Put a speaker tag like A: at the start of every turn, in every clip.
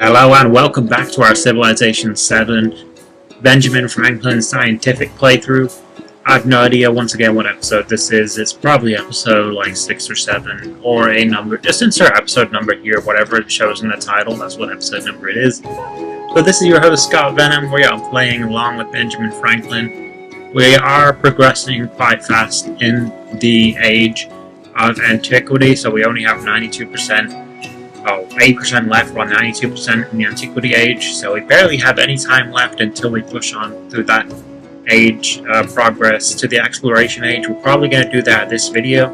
A: Hello and welcome back to our Civilization VII Benjamin Franklin scientific playthrough. I have no idea once again what episode this is. It's probably episode like 6 or 7 or a number. Just insert episode number here, whatever it shows in the title, that's what episode number it is. So this is your host Scott Venom. We are playing along with Benjamin Franklin. We are progressing quite fast in the age of antiquity, so we only have 92%. 8% left, while 92% in the Antiquity Age, so we barely have any time left until we push on through that age progress to the Exploration Age. We're probably going to do that in this video.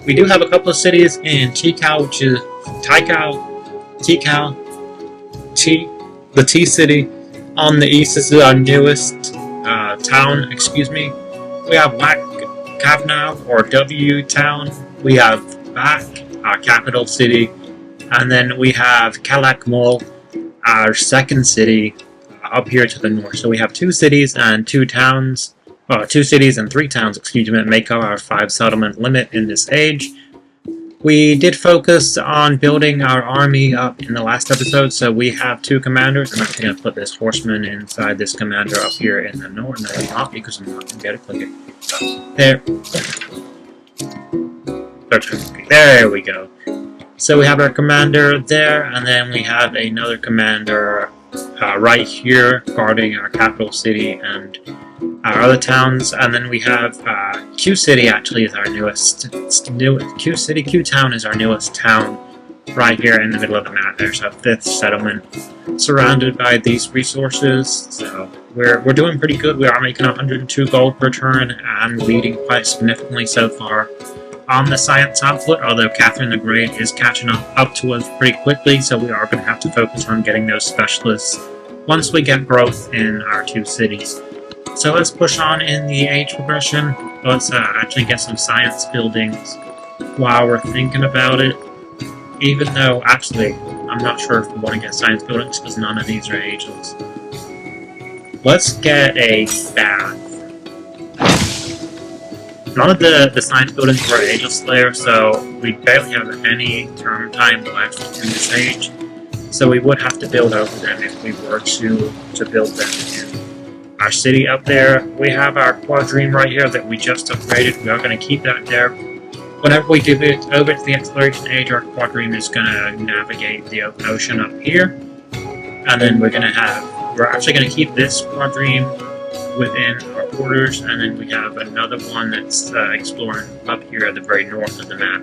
A: We do have a couple of cities in Tikal, which is the T City on the east. This is our newest town, We have Black Kavnaugh, or W Town. We have Bak, our capital city. And then we have Kalakmul, our second city, up here to the north. So we have two cities and 3 towns, that make up our 5 settlement limit in this age. We did focus on building our army up in the last episode, so we have 2 commanders. I'm actually going to put this horseman inside this commander up here in the north. No, I'm not, because I'm not going to be able to click it. There we go. So we have our commander there, and then we have another commander right here guarding our capital city and our other towns. And then we have Q City actually is our Q Town is our newest town right here in the middle of the map. There's our 5th settlement surrounded by these resources. So we're doing pretty good. We are making 102 gold per turn and leading quite significantly so far on the science output, although Catherine the Great is catching up to us pretty quickly, so we are going to have to focus on getting those specialists once we get growth in our 2 cities. So let's push on in the age progression. Let's actually get some science buildings while we're thinking about it, even though actually I'm not sure if we want to get science buildings because none of these are ageless. Let's get a bath. None of the science buildings were ageless there, so we barely have any term time left in this age. So we would have to build over them if we were to build them in our city up there. We have our quadrime right here that we just upgraded. We are going to keep that there. Whenever we do it over to the Exploration Age, our quadrime is going to navigate the open ocean up here. And then we're actually going to keep this quadrime within our borders, and then we have another one that's exploring up here at the very north of the map.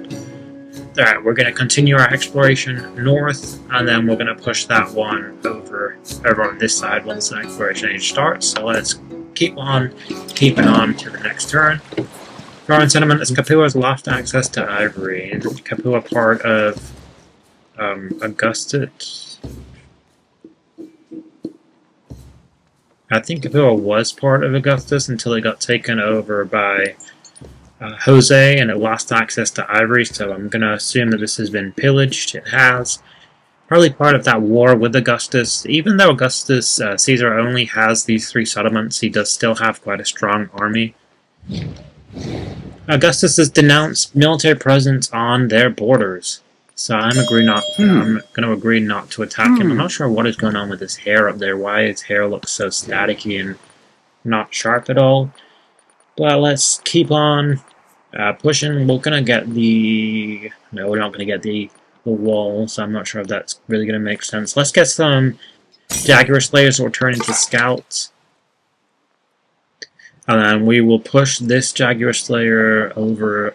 A: Alright, we're going to continue our exploration north, and then we're going to push that one over on this side once the Exploration Age starts. So let's keep on keeping on to the next turn. Current settlement is Capua has lost access to ivory. Is Capua part of Augustus? I think Capua was part of Augustus until it got taken over by Jose and it lost access to ivory, so I'm going to assume that this has been pillaged. It has. Probably part of that war with Augustus. Even though Augustus, Caesar only has these 3 settlements, he does still have quite a strong army. Augustus has denounced military presence on their borders. So I'm going to agree not to attack him. I'm not sure what is going on with his hair up there, why his hair looks so staticky and not sharp at all. But let's keep on pushing. We're going to get the... No, we're not going to get the wall, so I'm not sure if that's really going to make sense. Let's get some Jaguar Slayers that will turn into scouts. And then we will push this Jaguar Slayer over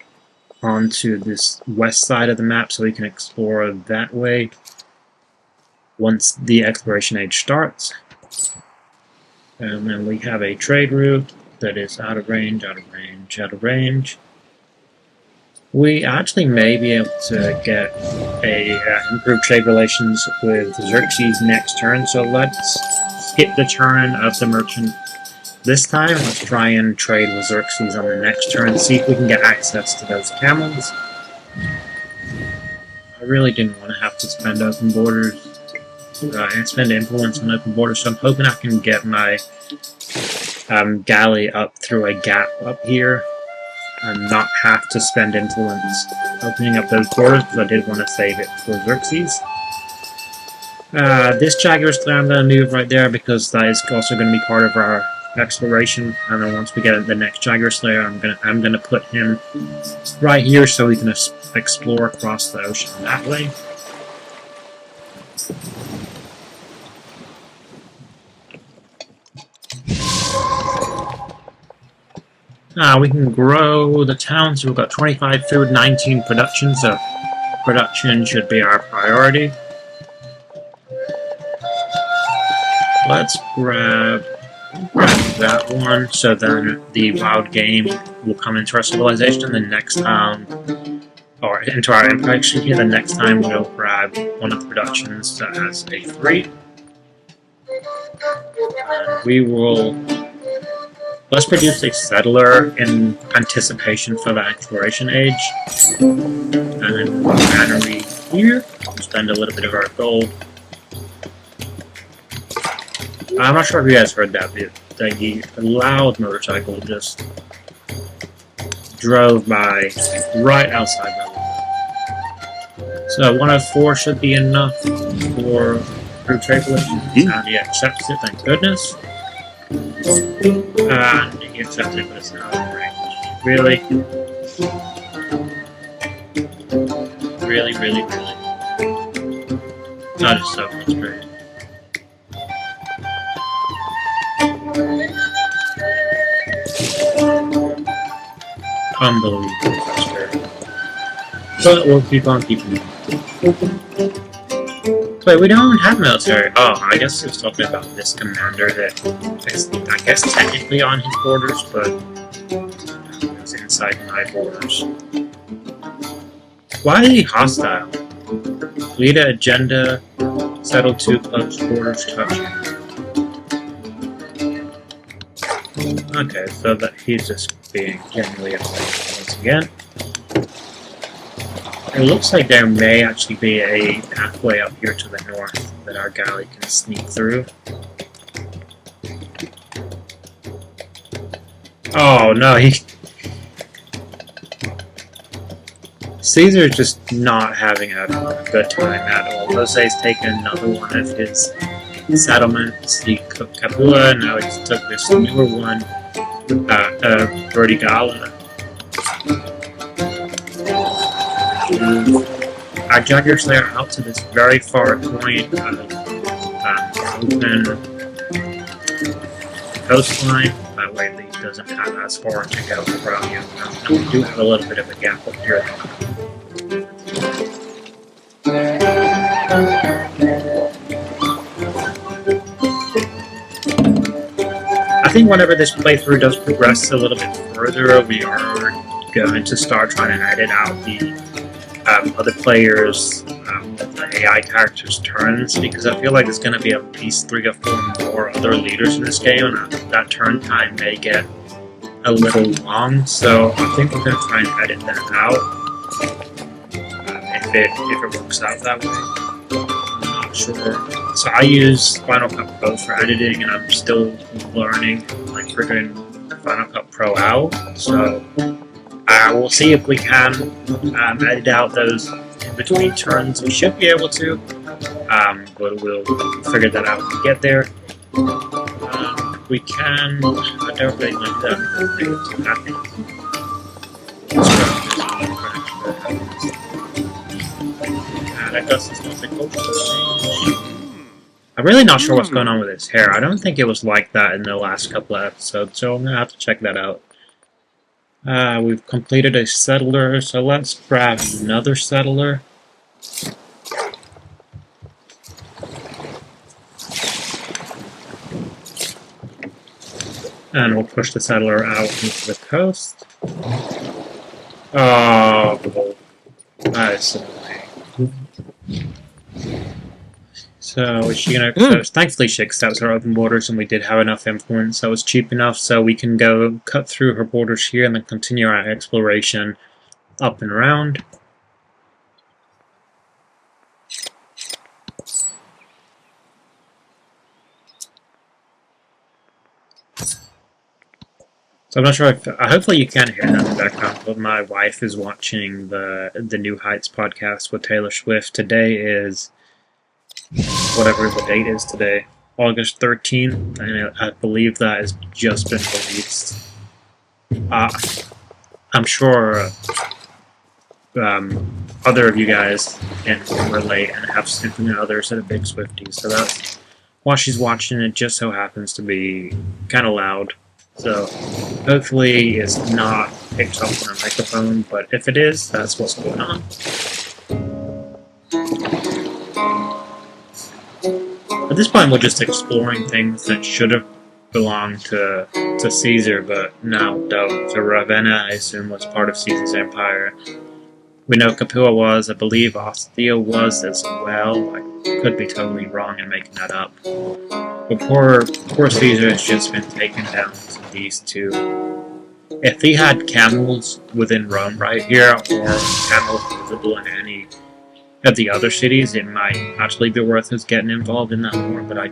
A: onto this west side of the map so we can explore that way once the Exploration Age starts. And then we have a trade route that is out of range, out of range, out of range. We actually may be able to get improved trade relations with Xerxes next turn, so let's skip the turn of the merchant this time. Let's try and trade with Xerxes on the next turn, see if we can get access to those camels. I really didn't want to have to spend open borders and spend influence on open borders, so I'm hoping I can get my galley up through a gap up here and not have to spend influence opening up those borders, because I did want to save it for Xerxes. This Jaguar's lair I'm going to move right there because that is also going to be part of our exploration. And then once we get the next Jaguar's lair, I'm gonna put him right here so we can explore across the ocean that way. We can grow the town, so we've got 25 food, 19 production, so production should be our priority. Let's grab that one, so then the wild game will come into our civilization the next time, or into our empire, excuse me, the next time we'll grab one of the productions that has a 3. And we will... Let's produce a settler in anticipation for the exploration age. And then battery here. We'll spend a little bit of our gold. I'm not sure if you guys heard that, but the loud motorcycle just drove by right outside my window. So 1 of 4 should be enough for crew trade relations. And he accepts it, thank goodness. And he accepts it, but it's not in range. Really? Really, really, really. That is so frustrating. Unbelievable frustrating. But we'll keep on keeping on. Wait, we don't have military. Oh, I guess he was talking about this commander that is, I guess, technically on his borders, but it's inside my borders. Why is he hostile? Lead an agenda, settle too close, borders touching. Okay, so that he's just being generally annoying once again. It looks like there may actually be a pathway up here to the north that our galley can sneak through. Oh no, Caesar's just not having a good time at all. Jose's taken another one of his settlements, the Capua, and now he just took this newer one, Vertigala. Our Jaguar's lair out to this very far point of open coastline. That way he doesn't have as far to go from you. And we do have a little bit of a gap up here. I think whenever this playthrough does progress a little bit further, we are going to start trying to edit out the other players, the AI characters' turns, because I feel like there's going to be at least 3 or 4 more other leaders in this game, and that turn time may get a little long, so I think we're going to try and edit that out, if it works out that way. I'm not sure. So I use Final Cut Pro for editing, and I'm still learning, like, figuring Final Cut Pro out, so we'll see if we can edit out those in-between turns. We should be able to, but we'll figure that out when we get there. We can... I don't really like that. And I guess it's not the cultural change. I'm really not sure what's going on with his hair. I don't think it was like that in the last couple of episodes, so I'm going to have to check that out. We've completed a settler, so let's grab another settler. And we'll push the settler out into the coast. Oh, that is so annoying. So is she gonna? Thankfully, she accepts our open borders, and we did have enough influence, so it's cheap enough, so we can go cut through her borders here and then continue our exploration up and around. So I'm not sure if hopefully you can't hear that in the background, but my wife is watching the New Heights podcast with Taylor Swift. Today is whatever the date is today, August 13th, and I believe that has just been released. I'm sure other of you guys can relate and have significant others that are big Swifties, so that's while she's watching. It just so happens to be kind of loud, so hopefully it's not picked up on a microphone, but if it is, that's what's going on. At this point, we're just exploring things that should have belonged to Caesar, but now don't. So Ravenna, I assume, was part of Caesar's empire. We know Capua was, I believe Ostia was as well. I could be totally wrong in making that up. But poor Caesar has just been taken down to these two. If he had camels within Rome right here, or camels visible in any of the other cities, it might actually be worth us getting involved in that war, but I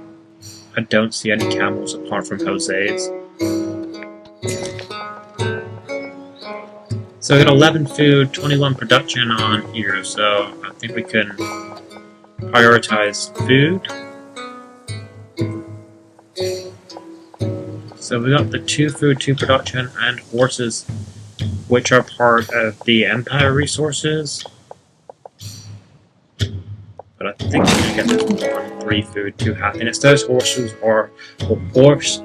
A: don't see any camels apart from Jose's. So we got 11 food, 21 production on here, so I think we can prioritize food. So we got the 2 food, 2 production, and horses, which are part of the Empire resources. But I think we're going to get this 1, 3 food, 2 happiness. Those horses are, horsi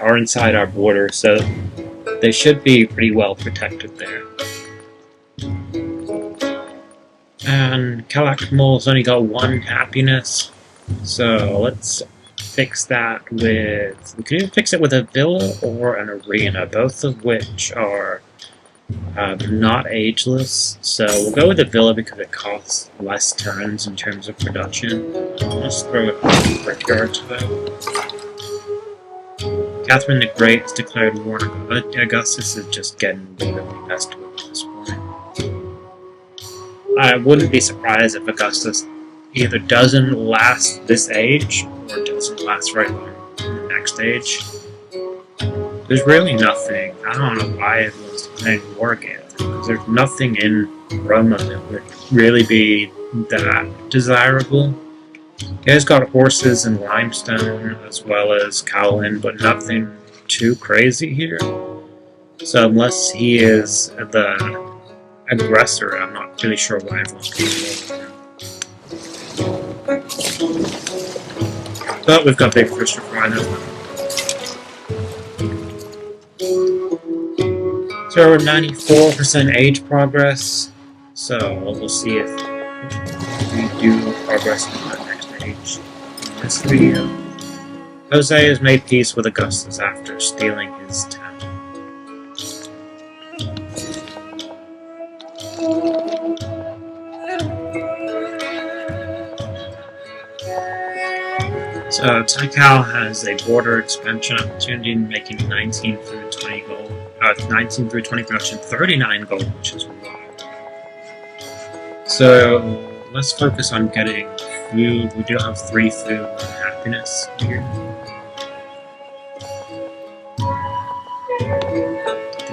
A: are inside our border, so they should be pretty well protected there. And Calakmul's only got 1 happiness, so let's fix that with... We can either fix it with a villa or an arena, both of which are not ageless. So we'll go with the villa because it costs less turns in terms of production. Let's throw a brickyard to it. Catherine the Great has declared war on Augustus. Is just getting really messed with at this point. I wouldn't be surprised if Augustus either doesn't last this age or doesn't last very long in the next age. There's really nothing. I don't know why everyone's playing war against it, because there's nothing in Roma that would really be that desirable. He has got horses and limestone as well as Cowlin, but nothing too crazy here. So unless he is the aggressor, I'm not really sure why everyone's going to But we've got big fish to fry now. So we're 94% age progress, so we'll see if we do progress in that next age in this video. Jose has made peace with Augustus after stealing his town. So Tikal has a border expansion opportunity, making 19 through 20 gold. 19 through 20 production, 39 gold, which is wild. So let's focus on getting food. We do have 3 food and happiness here.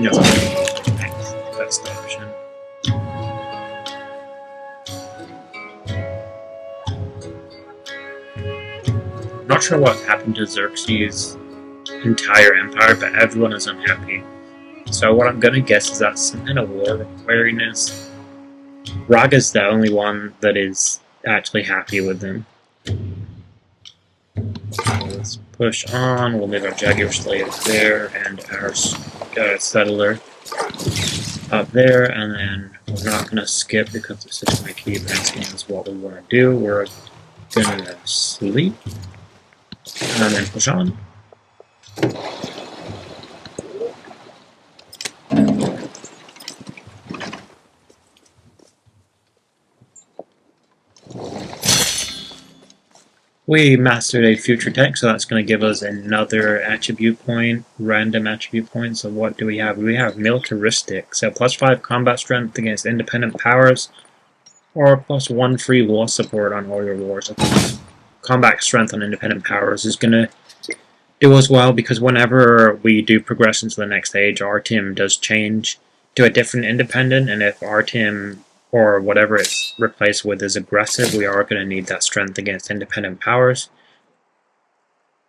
A: That's the best option. I'm not sure what happened to Xerxes' entire empire, but everyone is unhappy. So what I'm gonna guess is that's some kind of war wariness. Raga's the only one that is actually happy with them. So let's push on. We'll move our Jaguar Slave there and our settler up there, and then we're not gonna skip because this is gonna keep asking us what we want to do. We're gonna sleep and then push on. We mastered a future tech, so that's going to give us another attribute point, random attribute point. So what do we have? We have militaristic, so +5 combat strength against independent powers, or +1 free war support on all your wars. Combat strength on independent powers is going to do as well, because whenever we do progress into the next stage, our team does change to a different independent, and if our team or whatever it's replaced with is aggressive, we are going to need that strength against independent powers.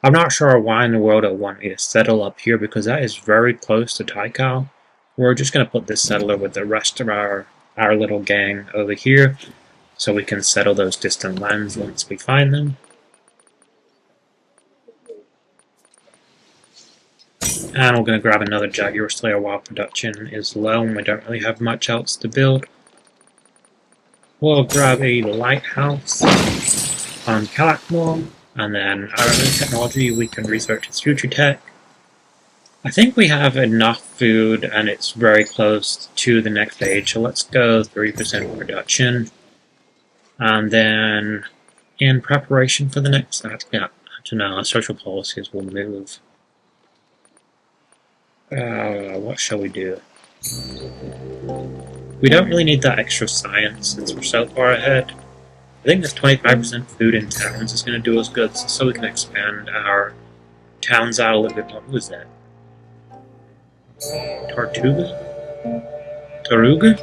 A: I'm not sure why in the world it want me to settle up here, because that is very close to Taikal. We're just going to put this settler with the rest of our little gang over here, so we can settle those distant lands once we find them. And we're going to grab another Jaguar Slayer while production is low and we don't really have much else to build. We'll grab a lighthouse on Calakmul, and then our own technology, we can research its future tech. I think we have enough food and it's very close to the next age, so let's go 3% production. And then in preparation for the next, I don't know, our social policies will move. What shall we do? We don't really need that extra science since we're so far ahead. I think this 25% food in towns is going to do us good, so we can expand our towns out a little bit more. Who is that? Tortuga? Taruga?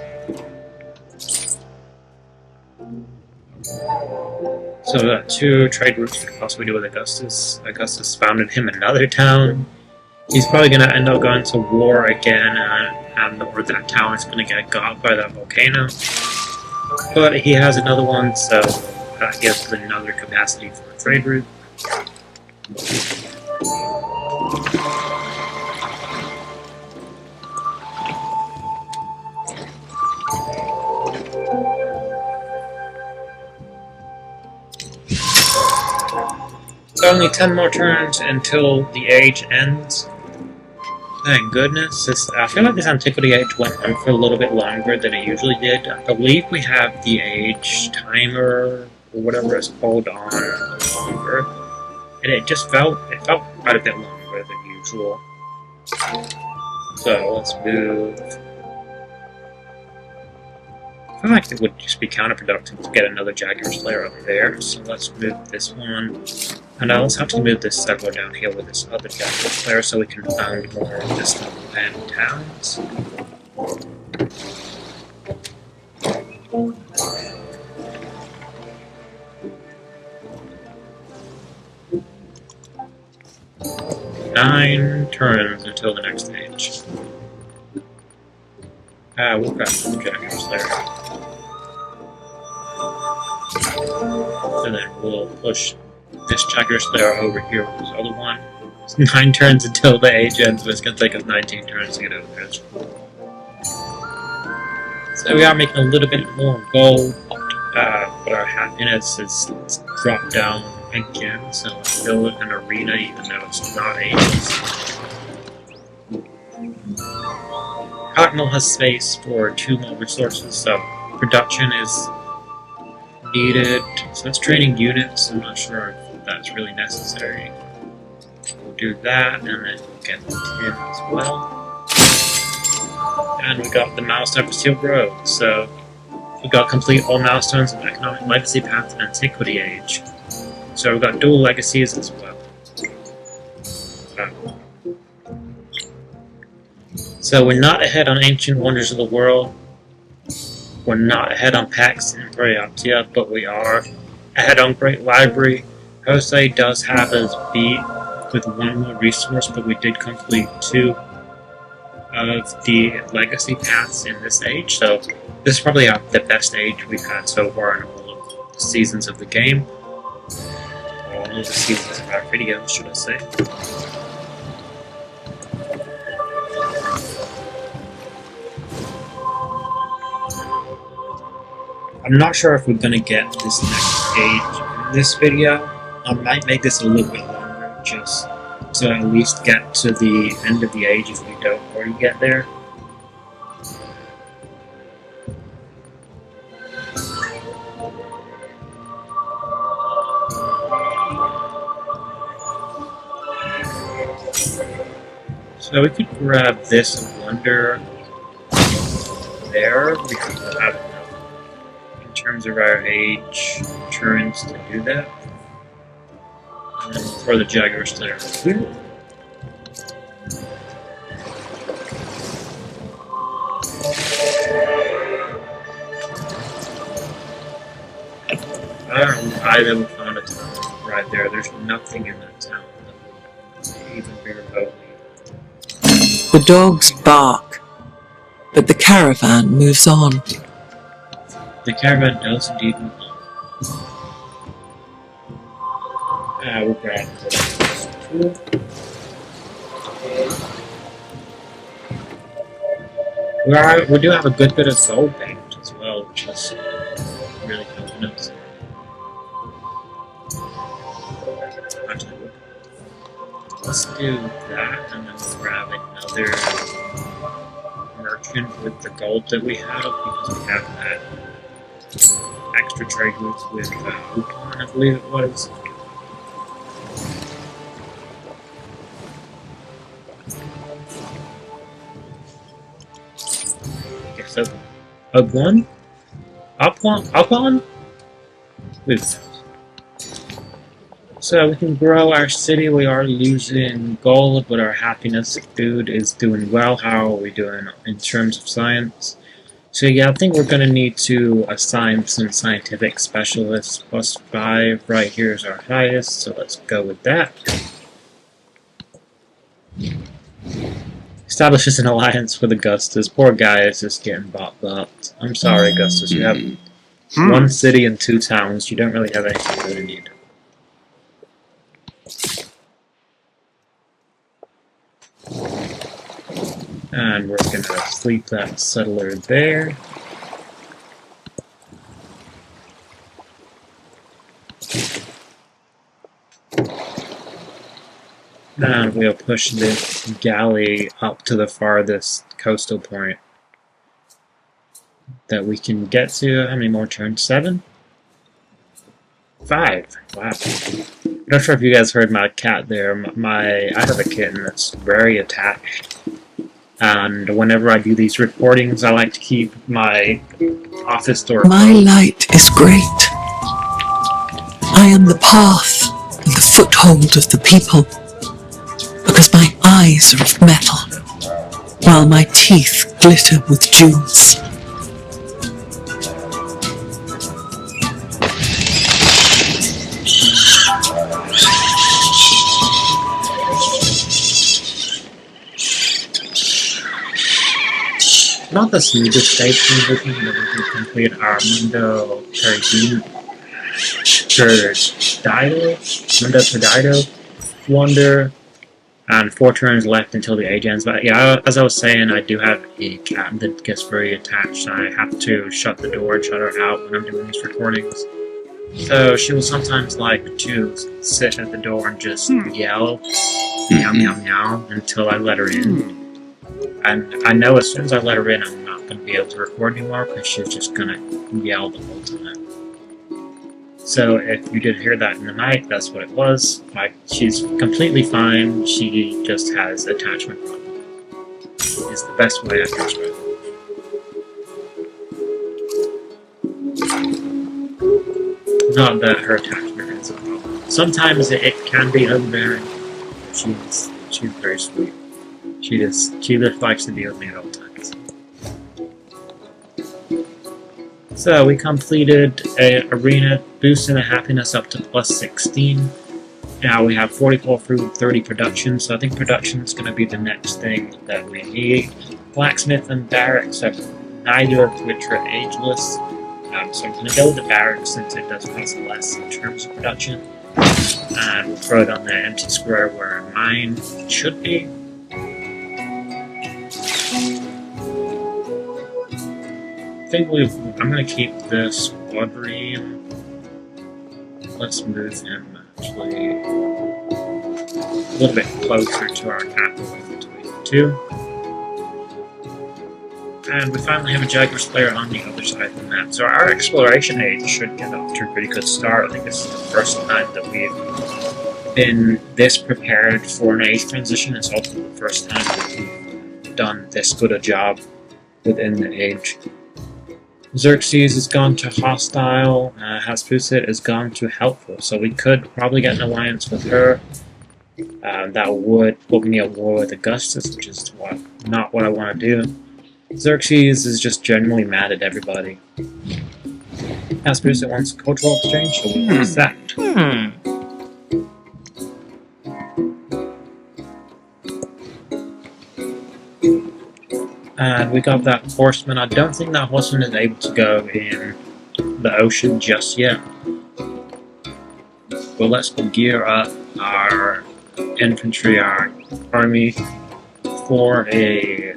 A: So we got 2 trade routes we could possibly do with Augustus. Augustus founded him another town. He's probably going to end up going to war again, or that town is going to get got by that volcano. But he has another one, so that gives us another capacity for a trade route. It's only 10 more turns until the age ends. Thank goodness. I feel like this Antiquity Age went on for a little bit longer than it usually did. I believe we have the age timer, or whatever it's called, on longer. And it felt quite a bit longer than usual. So let's move. I feel like it would just be counterproductive to get another Jaguar Slayer over there, so let's move this one. And let's have to move this settler down here with this other Jaguar Slayer so we can found more distant land towns. Nine turns until the next age. We'll grab the Jaguar Slayer. And then we'll push this Jaguar Slayer over here with this other one. It's 9 turns until the age ends, but it's going to take us 19 turns to get over there. So we are making a little bit more gold, but our happiness is dropped down again, so let's build an arena even though it's not ages. Cottonelle has space for 2 more resources, so production is needed. So that's training units. I'm not sure if that's really necessary. We'll do that, and then we'll get the tin as well. And we got the milestone for Steel Grove. So we got complete all milestones of Economic Legacy Path and Antiquity Age. So we've got dual legacies as well. So we're not ahead on Ancient Wonders of the World. We're not ahead on Pax Imperiatia, but we are ahead on Great Library. Jose does have us beat with 1 more resource, but we did complete 2 of the legacy paths in this age, so this is probably the best age we've had so far in all of the seasons of the game. All of the seasons of our videos, should I say. I'm not sure if we're going to get this next age in this video. I might make this a little bit longer, just to at least get to the end of the age if we don't already get there. So we could grab this wonder there. We could have enough in terms of our age turns to do that. And then throw the Jaguar Slayer here. I don't know why they would found a town right there. There's nothing in that town that would even be remotely.
B: The dogs bark, but the caravan moves on.
A: The caravan does indeed move on. We'll grab this tool. We do have a good bit of gold banked as well, which is really helping us. Let's do that, and then we'll grab another merchant with the gold that we have, because we have that extra trade routes with elcome, I believe it was. Okay, so Up one? So we can grow our city. We are losing gold, but our happiness food is doing well. How are we doing in terms of science? So yeah, I think we're going to need to assign some scientific specialists. +5 right here is our highest, so let's go with that. Establishes an alliance with Augustus. Poor guy is just getting bopped. I'm sorry, Augustus. You have one city and 2 towns. You don't really have anything you really need. And we're going to sleep that settler there. And we'll push this galley up to the farthest coastal point that we can get to. How many more turns? 7? 5. Wow. I'm not sure if you guys heard my cat there. I have a kitten that's very attached. And whenever I do these recordings, I like to keep my office door closed.
B: My light is great. I am the path and the foothold of the people, because my eyes are of metal, while my teeth glitter with jewels.
A: Not the smoothest station vision, but we can complete our Mundo Perdido Wonder, and 4 turns left until the age ends. But yeah, as I was saying, I do have a cat that gets very attached, and I have to shut the door and shut her out when I'm doing these recordings. So she will sometimes like to sit at the door and just yell, meow meow meow, until I let her in. And I know as soon as I let her in, I'm not going to be able to record anymore because she's just going to yell the whole time. So if you did hear that in the night, that's what it was. She's completely fine. She just has attachment problem. Is the best way I can describe it. Not that her attachment is a problem. Sometimes it can be overbearing. She's very sweet. She just likes to be with me at all times. So we completed a arena, boosting the happiness up to +16. Now we have 44 food, 30 production, so I think production is going to be the next thing that we need. Blacksmith and barracks, neither of which are ageless. So I'm going to go with the barracks since it does cost less in terms of production. And we'll throw it on the empty square where mine should be. I think I'm going to keep this quadrine. Let's move him actually a little bit closer to our capital between the 2. And we finally have a Jaguars player on the other side of the map. So our exploration age should get off to a pretty good start. I think this is the first time that we've been this prepared for an age transition. It's also the first time that we've done this good a job within the age. Xerxes has gone to hostile, Haspusit has gone to helpful, so we could probably get an alliance with her. That would put me at war with Augustus, which is not what I want to do. Xerxes is just generally mad at everybody. Asperus wants cultural exchange, so we accept. And we got that horseman. I don't think that horseman is able to go in the ocean just yet. But let's gear up our infantry, our army, for a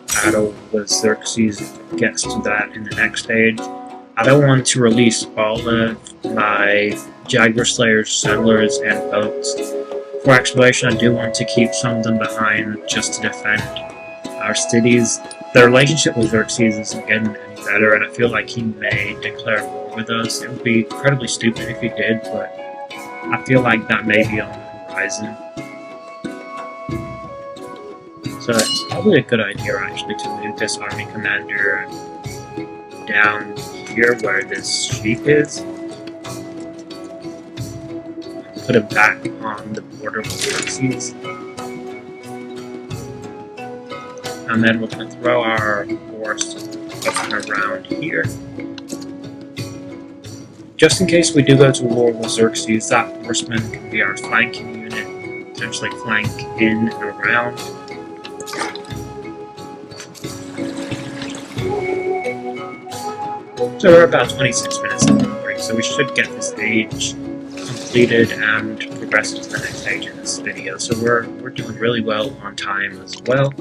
A: battle with Xerxes if it gets to that in the next stage. I don't want to release all of my Jaguar Slayers, Settlers, and boats for exploration. I do want to keep some of them behind just to defend our cities. The relationship with Xerxes isn't getting any better, and I feel like he may declare war with us. It would be incredibly stupid if he did, but I feel like that may be on the horizon. So it's probably a good idea, actually, to move this army commander down here where this sheep is. Put him back on the border with Xerxes. And then we're going to throw our horse up and around here. Just in case we do go to war with Xerxes, that horseman can be our flanking unit, potentially flank in and around. So we're about 26 minutes into the break, so we should get this age completed and progress to the next stage in this video. So we're doing really well on time as well.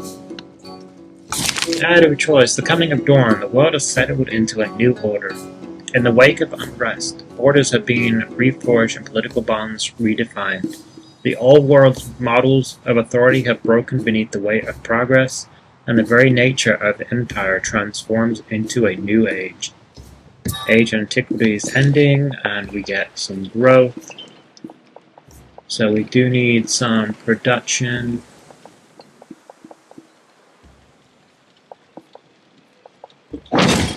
A: Add a choice. The coming of dawn. The world has settled into a new order. In the wake of unrest, borders have been reforged and political bonds redefined. The old world's models of authority have broken beneath the weight of progress, and the very nature of empire transforms into a new age. Age of Antiquity is ending, and we get some growth. So we do need some production.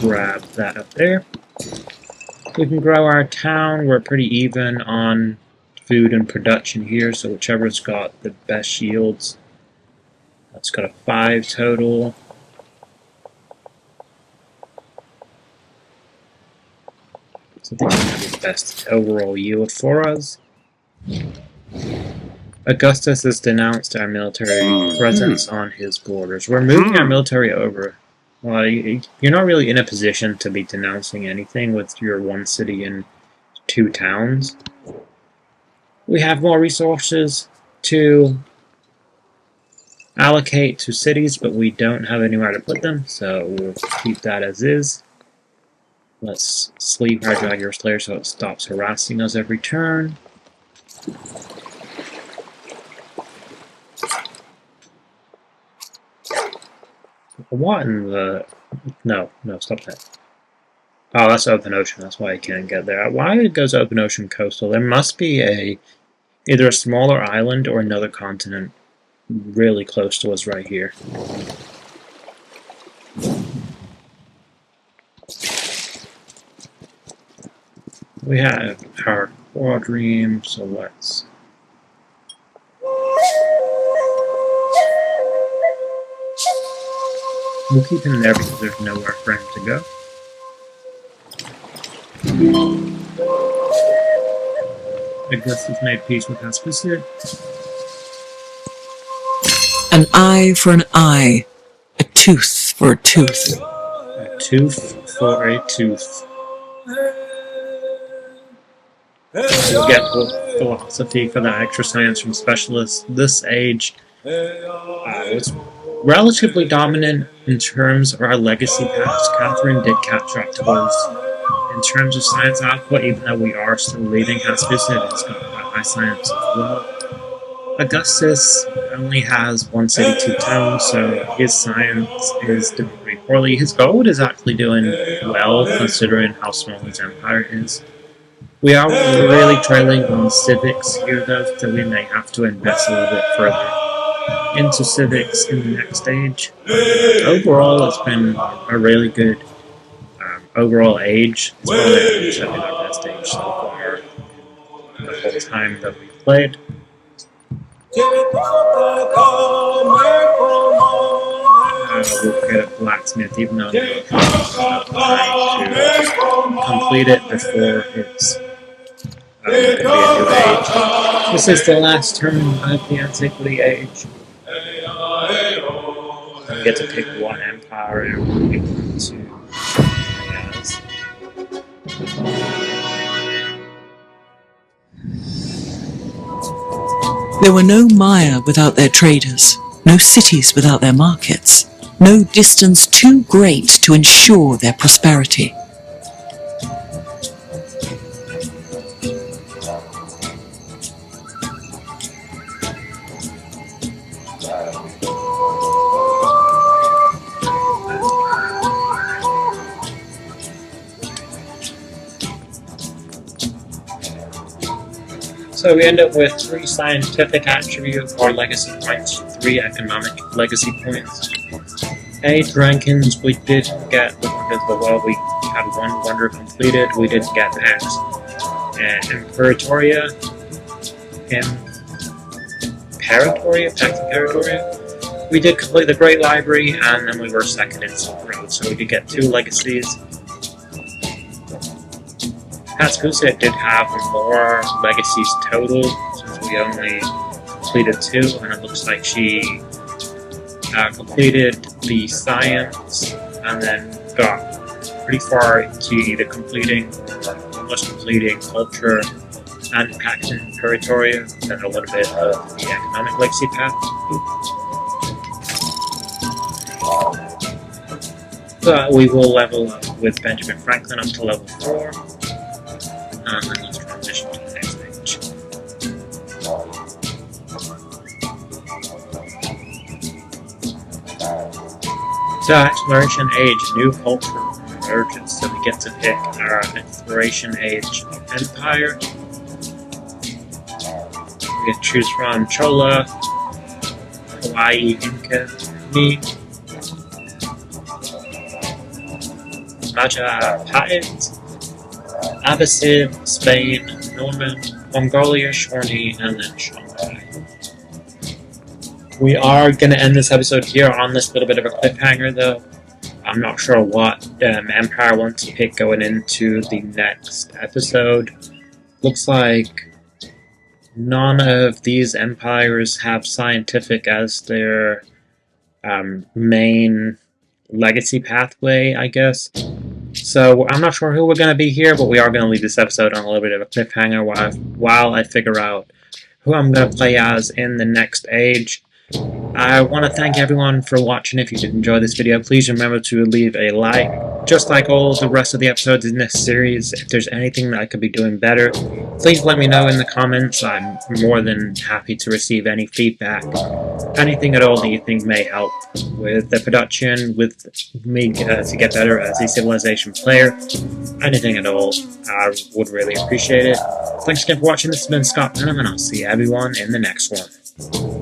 A: Grab that up there. We can grow our town. We're pretty even on food and production here, so whichever's got the best yields. That's got a 5 total. So I think that's the best overall yield for us. Augustus has denounced our military presence on his borders. We're moving our military over. Well, you're not really in a position to be denouncing anything with your 1 city and 2 towns. We have more resources to allocate to cities, but we don't have anywhere to put them, so we'll keep that as is. Let's sleep our Jaguar Slayer so it stops harassing us every turn. What in the... No, stop that. Oh, that's open ocean, that's why I can't get there. Why it goes open ocean coastal? There must be either a smaller island or another continent really close to us right here. We have our quadrime, so let's... We'll keep him there because there's nowhere for him to go. Augustus made peace with Aspasia.
B: An eye for an eye, a tooth for a tooth.
A: A tooth for a tooth. We'll get philosophy for that extra science from specialists. This age was relatively dominant in terms of our legacy past. Catherine did catch up to us in terms of science output, even though we are still leading Aspasia. It's got quite high science as well. Augustus only has 1 city, 2 towns, so his science is doing pretty poorly. His gold is actually doing well, considering how small his empire is. We are really trailing on civics here, though, so we may have to invest a little bit further into civics in the next stage. Overall, it's been a really good overall age. It's probably certainly our best age so far the whole time that we've played. we'll create a blacksmith, even though I'm trying to complete it before it's going to be a new age. This is the last turn of the Antiquity Age. We get to pick one empire we want to play as.
B: There were no Meier without their traders, no cities without their markets, no distance too great to ensure their prosperity.
A: So we end up with 3 scientific attribute or legacy points, 3 economic legacy points. 8 rankings we didn't get because we had 1 wonder completed, we didn't get past. And Imperatoria, we did complete the Great Library, and then we were 2nd in Silk Road, so we did get 2 legacies. Pascusa did have more legacies total, since we only completed 2, and it looks like she completed the science, and then got pretty far into either completing or almost completing culture and Pax Imperatoria, and a little bit of the economic legacy path. So we will level up with Benjamin Franklin up to level 4. And then let's transition to the next page. So, Exploration Age, new culture emerges, so we get to pick our Exploration Age empire. We get to choose from Chola, Hawaii, Inca, Mi, Majapahit, Abbasid, Spain, Norman, Mongolia, Shawnee, and then Shanghai. We are going to end this episode here on this little bit of a cliffhanger, though. I'm not sure what empire I want to pick going into the next episode. Looks like none of these empires have scientific as their main legacy pathway, I guess. So I'm not sure who we're going to be here, but we are going to leave this episode on a little bit of a cliffhanger while I figure out who I'm going to play as in the next age. I want to thank everyone for watching. If you did enjoy this video, please remember to leave a like. Just like all the rest of the episodes in this series, if there's anything that I could be doing better, please let me know in the comments. I'm more than happy to receive any feedback. Anything at all that you think may help with the production, with me to get better as a Civilization player. Anything at all, I would really appreciate it. Thanks again for watching. This has been Scott Penham, and I'll see everyone in the next one.